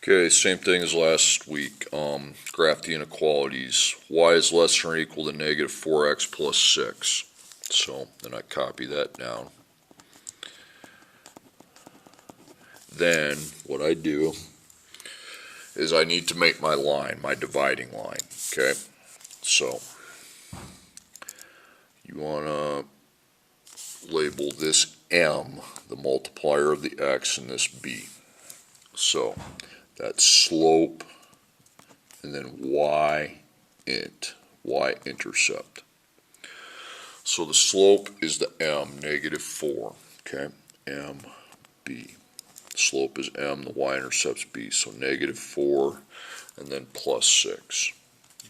Okay, same thing as last week. Graph the inequalities. Y is less than or equal to negative 4x plus 6. So then I copy that down. Then what I do is I need to make my line, my dividing line. Okay, so you want to label this M, the multiplier of the x, and this B. So that's slope and then y-intercept. So the slope is the M, negative 4, okay, MB. Slope is M, the y-intercept's B, so negative 4 and then plus 6.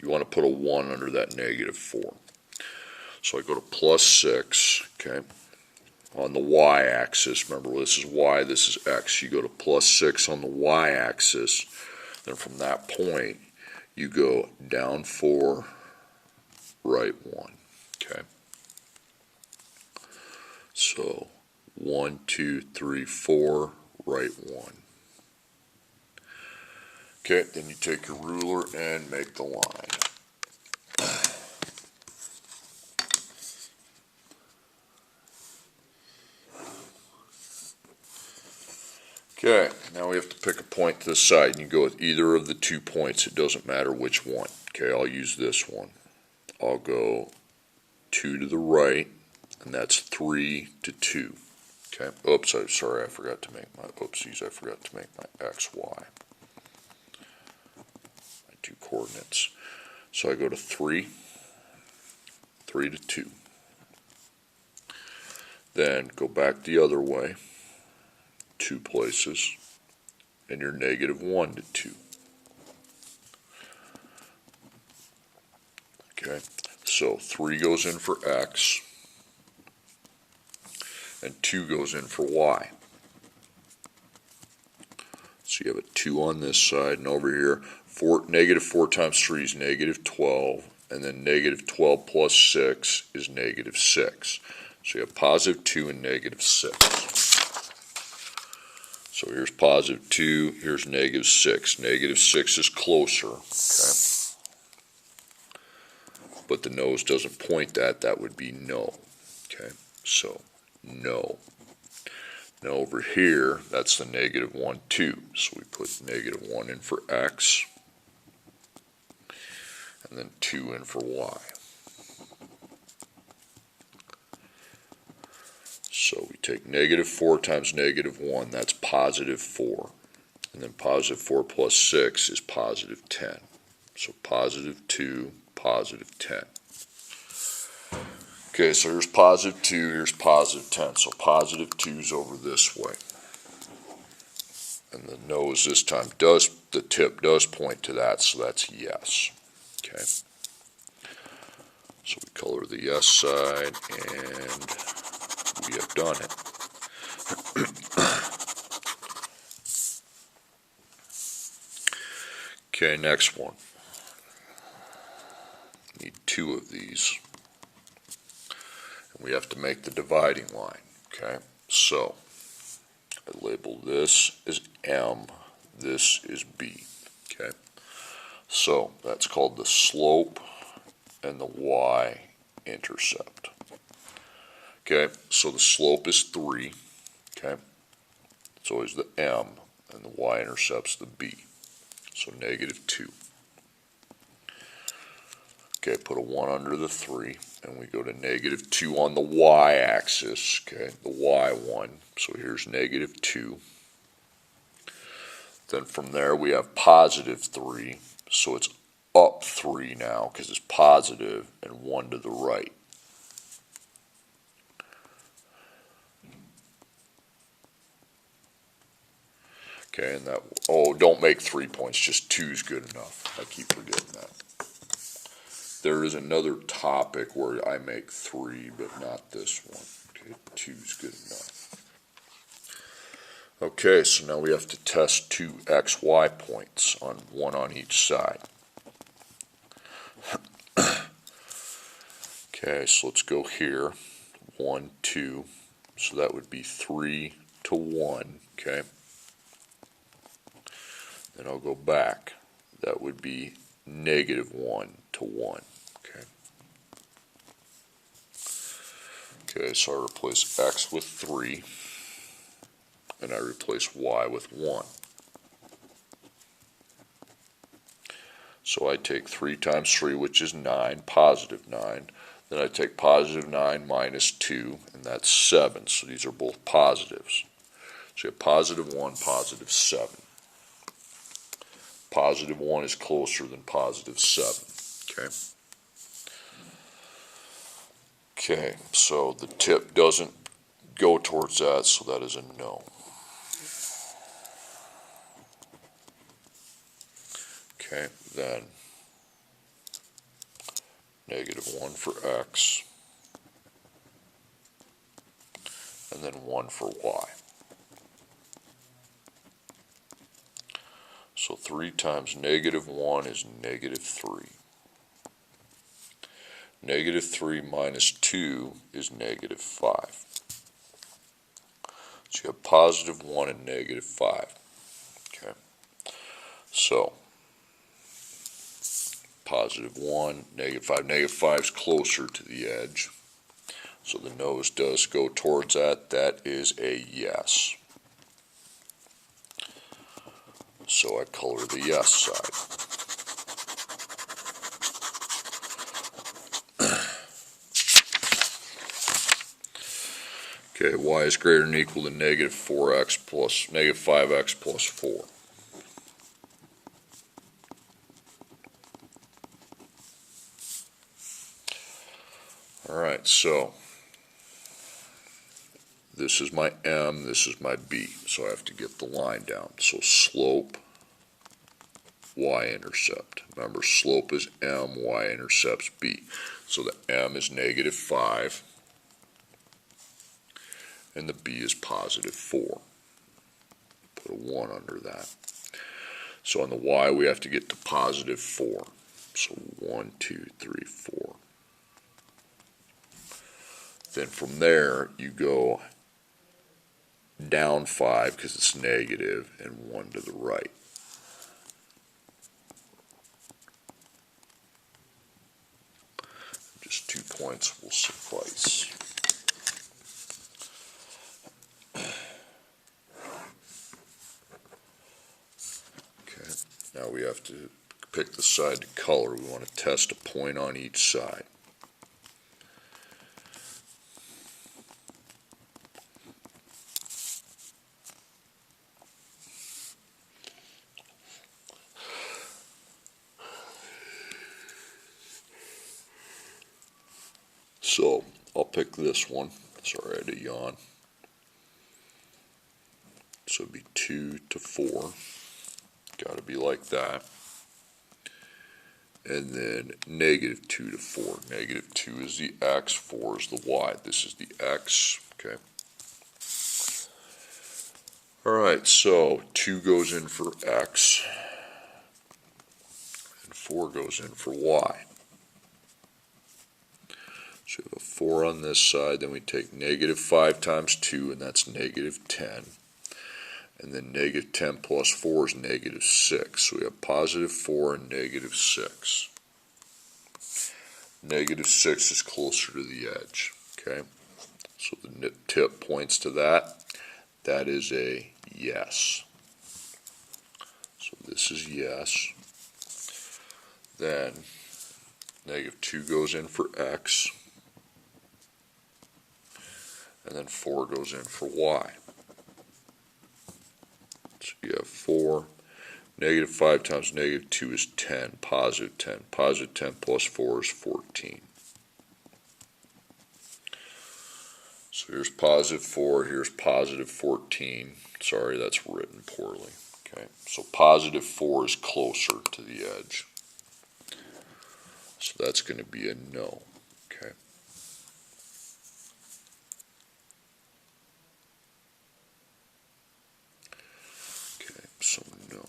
You want to put a 1 under that negative 4. So I go to plus 6, okay, on the y-axis. Remember, this is y, this is x. You go to plus 6 on the y-axis. Then from that point, you go down 4, right 1, okay. So 1, 2, 3, 4, right 1. Okay, then you take your ruler and make the line. Okay, now we have to pick a point to the side, and you go with either of the 2 points. It doesn't matter which one. Okay, I'll use this one. I'll go 2 to the right, and that's 3 to 2. Okay, oops, I'm sorry, I forgot to make my, oopsies, I forgot to make my x, y. My 2 coordinates. So I go to 3 to 2. Then go back the other way, 2 places, and you're negative 1 to 2. Okay, so 3 goes in for x, and 2 goes in for y. So you have a 2 on this side, and over here, negative 4 times 3 is negative 12, and then negative 12 plus 6 is negative 6. So you have positive 2 and negative 6. So here's positive 2, here's negative 6. Negative 6 is closer, okay? But the nose doesn't point that would be no, okay? So, no. Now over here, that's the negative 1, 2. So we put negative 1 in for x, and then 2 in for y. So we take negative 4 times negative 1, that's positive 4. And then positive 4 plus 6 is positive 10. So positive 2, positive 10. Okay, so here's positive 2, here's positive 10. So positive 2 is over this way. And the nose this time the tip does point to that, so that's yes. Okay. So we color the yes side, and we have done it. Okay, next one. Need 2 of these. And we have to make the dividing line. Okay, so I label this as M, this is B. Okay, so that's called the slope and the y-intercept. Okay, so the slope is 3. Okay, it's always the M, and the y-intercept's the B. So negative 2. Okay, put a 1 under the 3, and we go to negative 2 on the y-axis, okay, the y1. So here's negative 2. Then from there we have positive 3, so it's up 3 now because it's positive, and 1 to the right. Okay, and that, oh, don't make 3 points, just 2 is good enough. I keep forgetting that. There is another topic where I make 3, but not this one. Okay, 2 is good enough. Okay, so now we have to test 2 xy points, on 1 on each side. Okay, so let's go here. 1, 2. So that would be 3 to 1, okay? Then I'll go back. That would be negative 1 to 1. Okay. Okay, so I replace x with 3, and I replace y with 1. So I take 3 times 3, which is 9, positive 9. Then I take positive 9 minus 2, and that's 7. So these are both positives. So you have positive 1, positive 7. Positive 1 is closer than positive 7. Okay. Okay, so the tip doesn't go towards that, so that is a no. Okay, then negative 1 for x, and then 1 for y. So 3 times negative 1 is negative 3. Negative 3 minus 2 is negative 5. So you have positive 1 and negative 5. Okay. So positive 1, negative 5. Negative 5 is closer to the edge. So the nose does go towards that. That is a yes. So I color the yes side. Okay, y is greater than or equal to negative 4x plus negative 5x plus 4. Alright, so this is my m, this is my b, so I have to get the line down. So slope, y-intercept. Remember, slope is m, y-intercept's b. So the m is negative 5, and the b is positive 4. Put a 1 under that. So on the y, we have to get to positive 4. So 1, 2, 3, 4. Then from there, you go down 5 because it's negative, and 1 to the right. Just 2 points will suffice. Okay, now we have to pick the side to color. We want to test a point on each side. So I'll pick this one. Sorry, I had to yawn. So it'd be 2 to 4. Got to be like that. And then negative 2 to 4. Negative 2 is the x, 4 is the y. This is the x. Okay. Alright, so 2 goes in for x, and 4 goes in for y. So we have a 4 on this side, then we take negative 5 times 2, and that's negative 10. And then negative 10 plus 4 is negative 6. So we have positive 4 and negative 6. Negative 6 is closer to the edge. Okay, so the tip points to that. That is a yes. So this is yes. Then negative 2 goes in for x. And then 4 goes in for y. So you have 4. Negative 5 times negative 2 is 10. Positive 10. Positive 10 plus 4 is 14. So here's positive 4. Here's positive 14. Sorry, that's written poorly. Okay, so positive 4 is closer to the edge. So that's going to be a no. Okay. Okay, so no.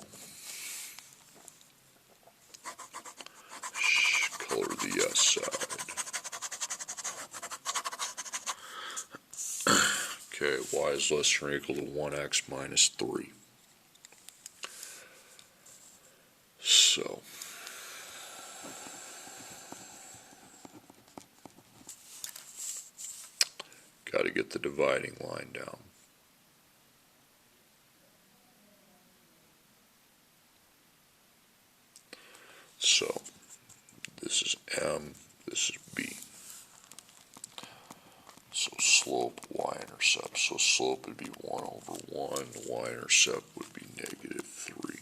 Color the yes side. Okay, y is less than or equal to 1x minus 3. get the dividing line down. So this is M, this is B. So slope, y-intercept. So slope would be 1 over 1. The y-intercept would be negative 3.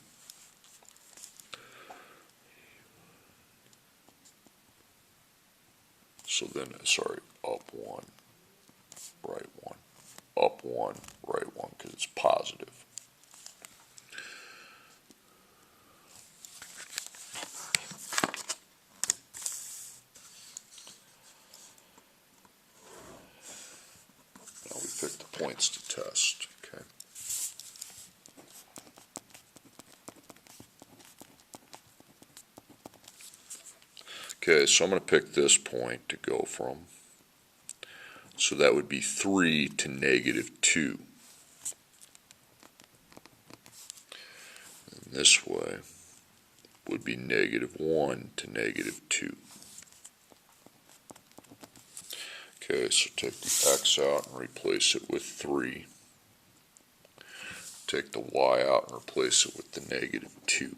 So then, sorry, up 1, right 1. Up 1, right 1, because it's positive. Now we pick the points to test, okay? Okay, so I'm going to pick this point to go from. So that would be 3 to negative 2. And this way would be negative 1 to negative 2. Okay, so take the x out and replace it with 3. Take the y out and replace it with the negative 2.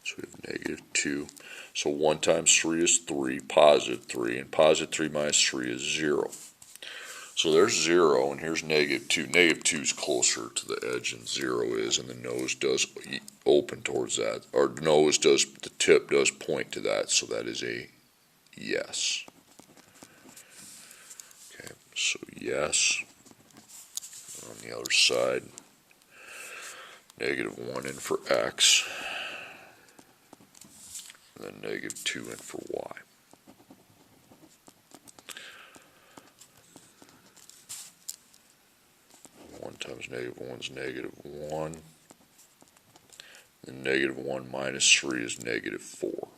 So we have negative 2. So 1 times 3 is 3, positive 3, and positive 3 minus 3 is 0. So there's 0, and here's negative 2. Negative 2 is closer to the edge than 0 is, and the nose does open towards that. Or the tip does point to that, so that is a yes. Okay, so yes. On the other side, negative 1 in for x. And then negative 2 in for y. One times negative 1 is negative 1. And negative 1 minus 3 is negative 4.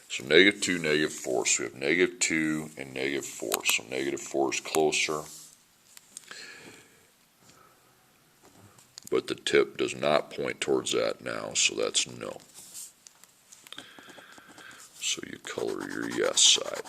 So negative 2, negative 4. So we have negative 2 and negative 4. So negative 4 is closer. But the tip does not point towards that now, so that's no. So you color your yes side.